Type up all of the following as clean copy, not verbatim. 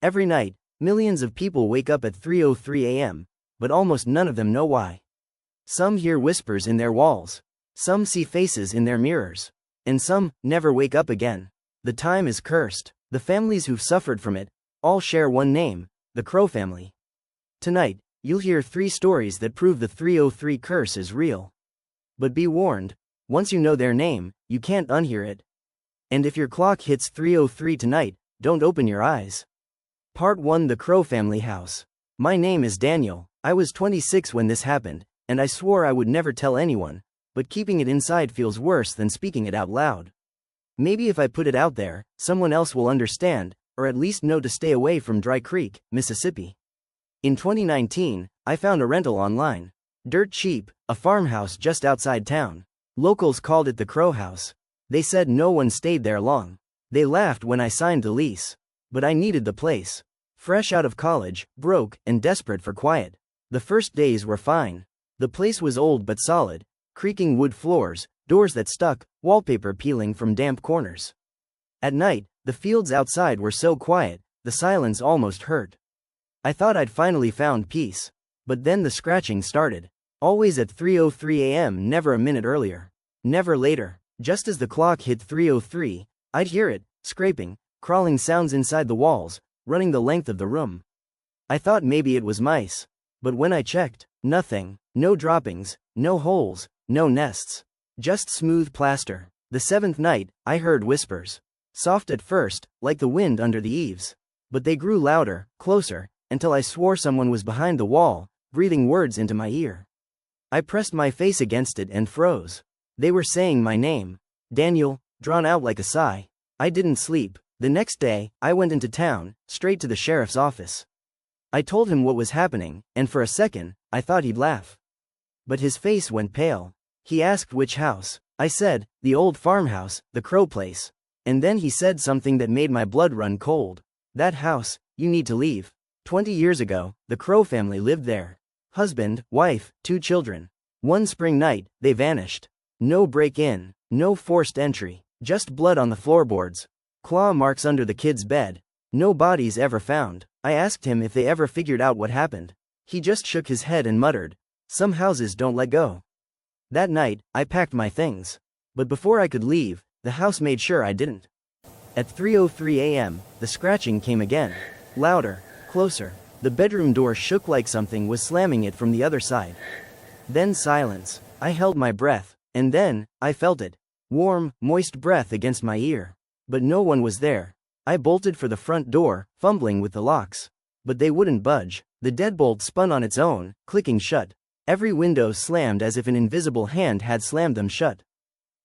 Every night, millions of people wake up at 3:03 a.m., but almost none of them know why. Some hear whispers in their walls. Some see faces in their mirrors. And some never wake up again. The time is cursed. The families who've suffered from it all share one name, the Crow family. Tonight, you'll hear 3 stories that prove the 303 curse is real. But be warned, once you know their name, you can't unhear it. And if your clock hits 3:03 tonight, don't open your eyes. Part 1: The Crow Family House. My name is Daniel. I was 26 when this happened, and I swore I would never tell anyone, but keeping it inside feels worse than speaking it out loud. Maybe if I put it out there, someone else will understand, or at least know to stay away from Dry Creek, Mississippi. In 2019, I found a rental online. Dirt cheap, a farmhouse just outside town. Locals called it the Crow House. They said no one stayed there long. They laughed when I signed the lease. But I needed the place. Fresh out of college, broke, and desperate for quiet. The first days were fine. The place was old but solid. Creaking wood floors, doors that stuck, wallpaper peeling from damp corners. At night, the fields outside were so quiet, the silence almost hurt. I thought I'd finally found peace. But then the scratching started. Always at 3:03 a.m., never a minute earlier. Never later. Just as the clock hit 3:03, I'd hear it, scraping, crawling sounds inside the walls, running the length of the room. I thought maybe it was mice. But when I checked, nothing. No droppings, no holes, no nests. Just smooth plaster. The 7th night, I heard whispers. Soft at first, like the wind under the eaves. But they grew louder, closer, until I swore someone was behind the wall, breathing words into my ear. I pressed my face against it and froze. They were saying my name. Daniel, drawn out like a sigh. I didn't sleep. The next day, I went into town, straight to the sheriff's office. I told him what was happening, and for a second, I thought he'd laugh. But his face went pale. He asked which house. I said, the old farmhouse, the Crow place. And then he said something that made my blood run cold. That house, you need to leave. 20 years ago, the Crow family lived there. Husband, wife, 2 children. One spring night, they vanished. No break-in, no forced entry, just blood on the floorboards. Claw marks under the kids' bed. No bodies ever found. I asked him if they ever figured out what happened. He just shook his head and muttered, "Some houses don't let go." That night, I packed my things. But before I could leave, the house made sure I didn't. At 3:03 a.m., the scratching came again. Louder, closer. The bedroom door shook like something was slamming it from the other side. Then silence. I held my breath, and then, I felt it. Warm, moist breath against my ear. But no one was there. I bolted for the front door, fumbling with the locks. But they wouldn't budge. The deadbolt spun on its own, clicking shut. Every window slammed as if an invisible hand had slammed them shut.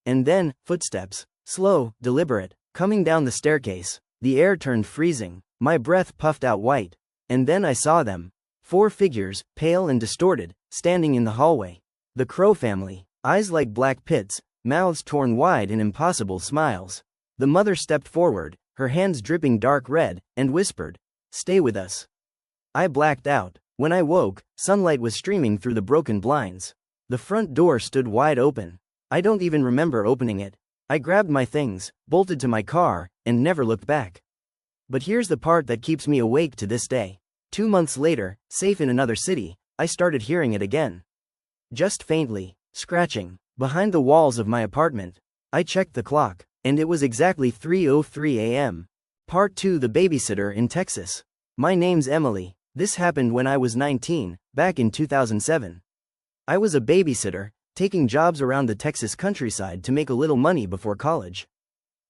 And then, footsteps. Slow, deliberate, coming down the staircase. The air turned freezing. My breath puffed out white. And then I saw them. 4 figures, pale and distorted, standing in the hallway. The Crow family. Eyes like black pits, mouths torn wide in impossible smiles. The mother stepped forward, her hands dripping dark red, and whispered, "Stay with us." I blacked out. When I woke, sunlight was streaming through the broken blinds. The front door stood wide open. I don't even remember opening it. I grabbed my things, bolted to my car, and never looked back. But here's the part that keeps me awake to this day. 2 months later, safe in another city, I started hearing it again. Just faintly, scratching, behind the walls of my apartment. I checked the clock, and it was exactly 3:03 a.m. Part 2: The Babysitter in Texas. My name's Emily. This happened when I was 19, back in 2007. I was a babysitter, taking jobs around the Texas countryside to make a little money before college.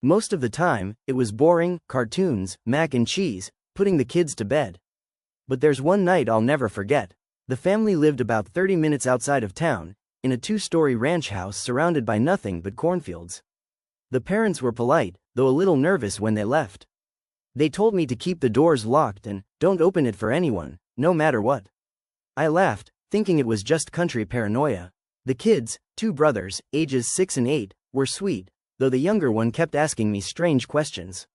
Most of the time, it was boring, cartoons, mac and cheese, putting the kids to bed. But there's one night I'll never forget. The family lived about 30 minutes outside of town, in a 2-story ranch house surrounded by nothing but cornfields. The parents were polite, though a little nervous when they left. They told me to keep the doors locked and don't open it for anyone, no matter what. I laughed, thinking it was just country paranoia. The kids, 2 brothers, ages 6 and 8, were sweet, though the younger one kept asking me strange questions.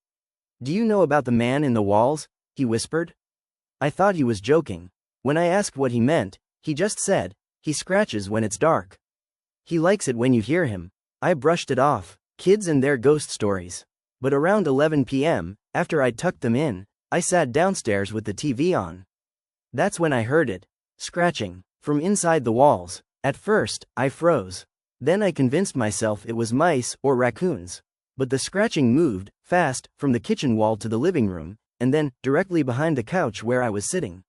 "Do you know about the man in the walls?" he whispered. I thought he was joking. When I asked what he meant, he just said, "He scratches when it's dark. He likes it when you hear him." I brushed it off. Kids and their ghost stories. But around 11 p.m., after I tucked them in, I sat downstairs with the TV on. That's when I heard it. Scratching. From inside the walls. At first, I froze. Then I convinced myself it was mice or raccoons. But the scratching moved, fast, from the kitchen wall to the living room, and then, directly behind the couch where I was sitting.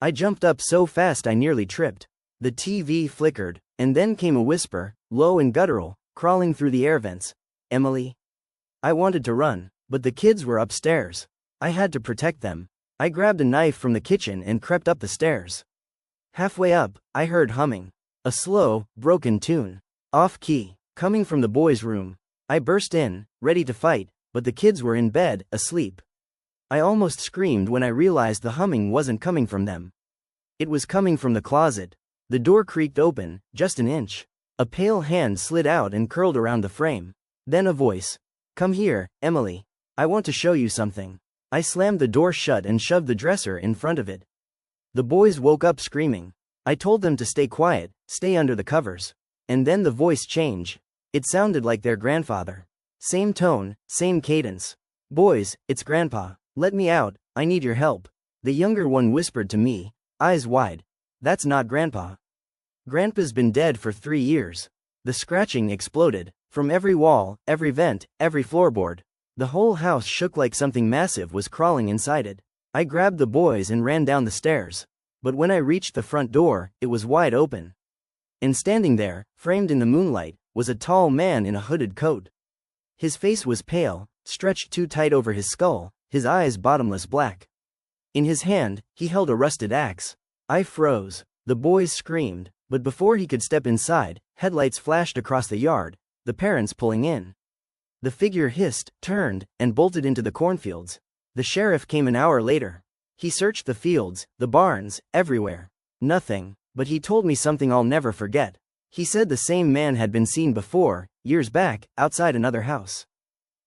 I jumped up so fast I nearly tripped. The TV flickered, and then came a whisper, low and guttural, crawling through the air vents. Emily? I wanted to run, but the kids were upstairs. I had to protect them. I grabbed a knife from the kitchen and crept up the stairs. Halfway up, I heard humming. A slow, broken tune. Off key, coming from the boys' room. I burst in, ready to fight, but the kids were in bed, asleep. I almost screamed when I realized the humming wasn't coming from them. It was coming from the closet. The door creaked open, just an inch. A pale hand slid out and curled around the frame. Then a voice. Come here, Emily. I want to show you something. I slammed the door shut and shoved the dresser in front of it. The boys woke up screaming. I told them to stay quiet, stay under the covers. And then the voice changed. It sounded like their grandfather. Same tone, same cadence. Boys, it's Grandpa. Let me out, I need your help. The younger one whispered to me, eyes wide. That's not Grandpa. Grandpa's been dead for 3 years. The scratching exploded. From every wall, every vent, every floorboard. The whole house shook like something massive was crawling inside it. I grabbed the boys and ran down the stairs. But when I reached the front door, it was wide open. And standing there, framed in the moonlight, was a tall man in a hooded coat. His face was pale, stretched too tight over his skull, his eyes bottomless black. In his hand, he held a rusted axe. I froze. The boys screamed, but before he could step inside, headlights flashed across the yard, the parents pulling in. The figure hissed, turned, and bolted into the cornfields. The sheriff came an hour later. He searched the fields, the barns, everywhere. Nothing, but he told me something I'll never forget. He said the same man had been seen before, years back, outside another house.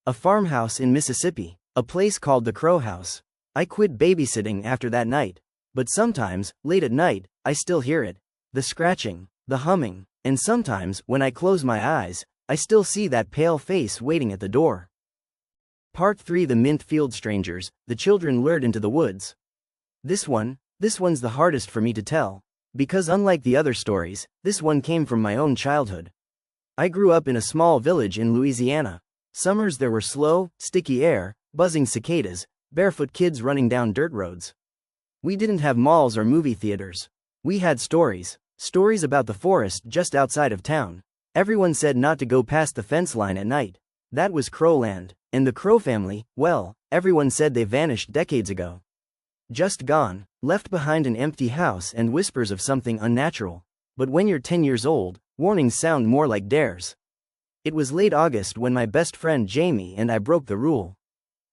A farmhouse in Mississippi, a place called the Crow House. I quit babysitting after that night. But sometimes, late at night, I still hear it. The scratching, the humming, and sometimes, when I close my eyes, I still see that pale face waiting at the door. Part 3. The Mint Field Strangers. The children lured into the woods. This one's the hardest for me to tell. Because unlike the other stories, this one came from my own childhood. I grew up in a small village in Louisiana. Summers there were slow, sticky air, buzzing cicadas, barefoot kids running down dirt roads. We didn't have malls or movie theaters. We had stories. Stories about the forest just outside of town. Everyone said not to go past the fence line at night. That was Crowland. And the Crow family, well, everyone said they vanished decades ago. Just gone, left behind an empty house and whispers of something unnatural. But when you're 10 years old, warnings sound more like dares. It was late August when my best friend Jamie and I broke the rule.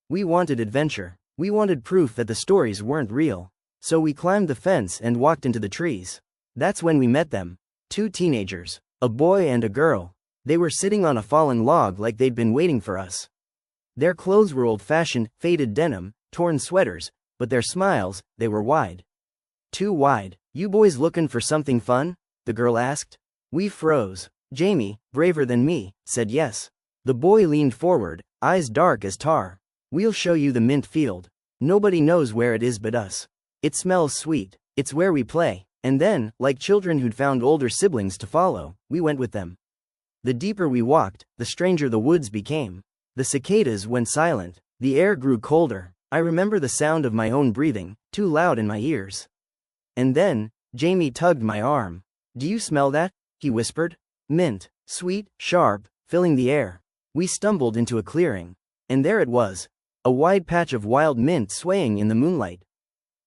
We wanted adventure. We wanted proof that the stories weren't real. So we climbed the fence and walked into the trees. That's when we met them. 2 teenagers, a boy and a girl. They were sitting on a fallen log like they'd been waiting for us. Their clothes were old-fashioned, faded denim, torn sweaters, but their smiles, they were wide. Too wide. You boys looking for something fun? The girl asked. We froze. Jamie, braver than me, said yes. The boy leaned forward, eyes dark as tar. We'll show you the mint field. Nobody knows where it is but us. It smells sweet. It's where we play. And then, like children who'd found older siblings to follow, we went with them. The deeper we walked, the stranger the woods became. The cicadas went silent. The air grew colder. I remember the sound of my own breathing, too loud in my ears. And then, Jamie tugged my arm. Do you smell that? He whispered. Mint. Sweet, sharp, filling the air. We stumbled into a clearing. And there it was. A wide patch of wild mint swaying in the moonlight.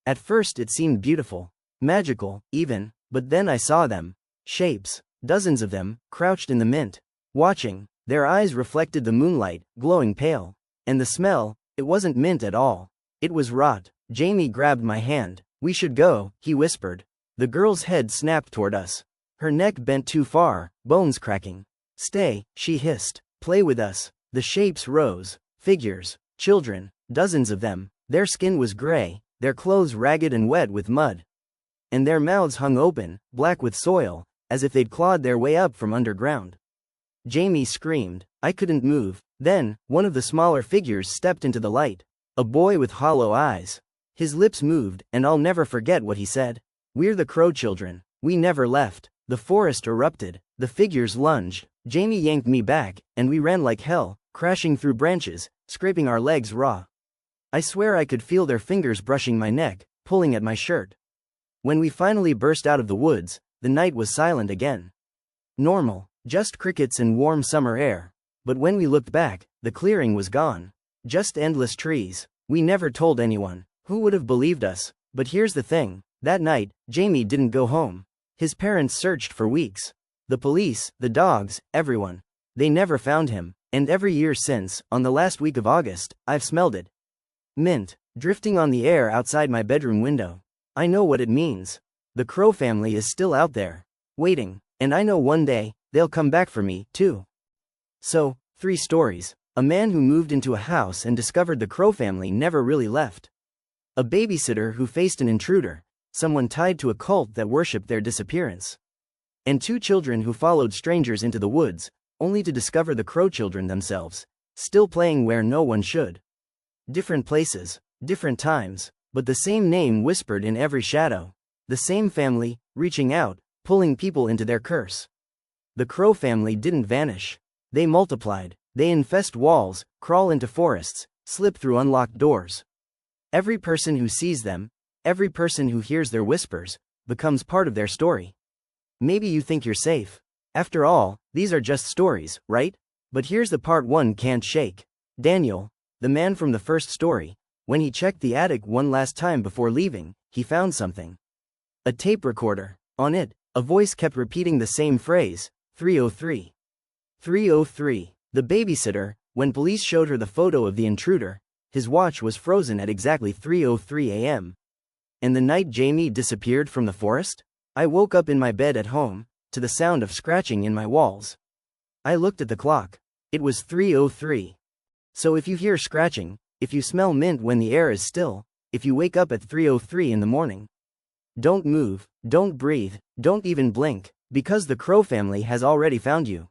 At first it seemed beautiful. Magical, even, but then I saw them. Shapes. Dozens of them, crouched in the mint. Watching. Their eyes reflected the moonlight, glowing pale. And the smell, it wasn't mint at all. It was rot. Jamie grabbed my hand. We should go, he whispered. The girl's head snapped toward us. Her neck bent too far, bones cracking. Stay, she hissed. Play with us. The shapes rose. Figures. Children. Dozens of them. Their skin was gray, their clothes ragged and wet with mud. And their mouths hung open, black with soil, as if they'd clawed their way up from underground. Jamie screamed. I couldn't move. Then, one of the smaller figures stepped into the light. A boy with hollow eyes. His lips moved, and I'll never forget what he said. We're the Crow children. We never left. The forest erupted. The figures lunged. Jamie yanked me back, and we ran like hell, crashing through branches, scraping our legs raw. I swear I could feel their fingers brushing my neck, pulling at my shirt. When we finally burst out of the woods, the night was silent again. Normal, just crickets and warm summer air. But when we looked back, the clearing was gone. Just endless trees. We never told anyone. Who would have believed us? But here's the thing. That night, Jamie didn't go home. His parents searched for weeks. The police, the dogs, everyone. They never found him, and every year since, on the last week of August, I've smelled it. Mint, drifting on the air outside my bedroom window. I know what it means. The Crow family is still out there, waiting, and I know one day, they'll come back for me, too. So, 3 stories. A man who moved into a house and discovered the Crow family never really left. A babysitter who faced an intruder, someone tied to a cult that worshipped their disappearance. And 2 children who followed strangers into the woods, only to discover the Crow children themselves, still playing where no one should. Different places, different times, but the same name whispered in every shadow. The same family, reaching out, pulling people into their curse. The Crow family didn't vanish. They multiplied. They infest walls, crawl into forests, slip through unlocked doors. Every person who sees them, every person who hears their whispers, becomes part of their story. Maybe you think you're safe. After all, these are just stories, right? But here's the part one can't shake. Daniel, the man from the first story, when he checked the attic one last time before leaving, he found something. A tape recorder. On it, a voice kept repeating the same phrase, 303. 303. The babysitter, when police showed her the photo of the intruder, his watch was frozen at exactly 3:03 a.m. And the night Jamie disappeared from the forest? I woke up in my bed at home, to the sound of scratching in my walls. I looked at the clock. It was 3:03. So if you hear scratching, if you smell mint when the air is still, if you wake up at 3:03 in the morning, don't move, don't breathe, don't even blink, because the Crow family has already found you.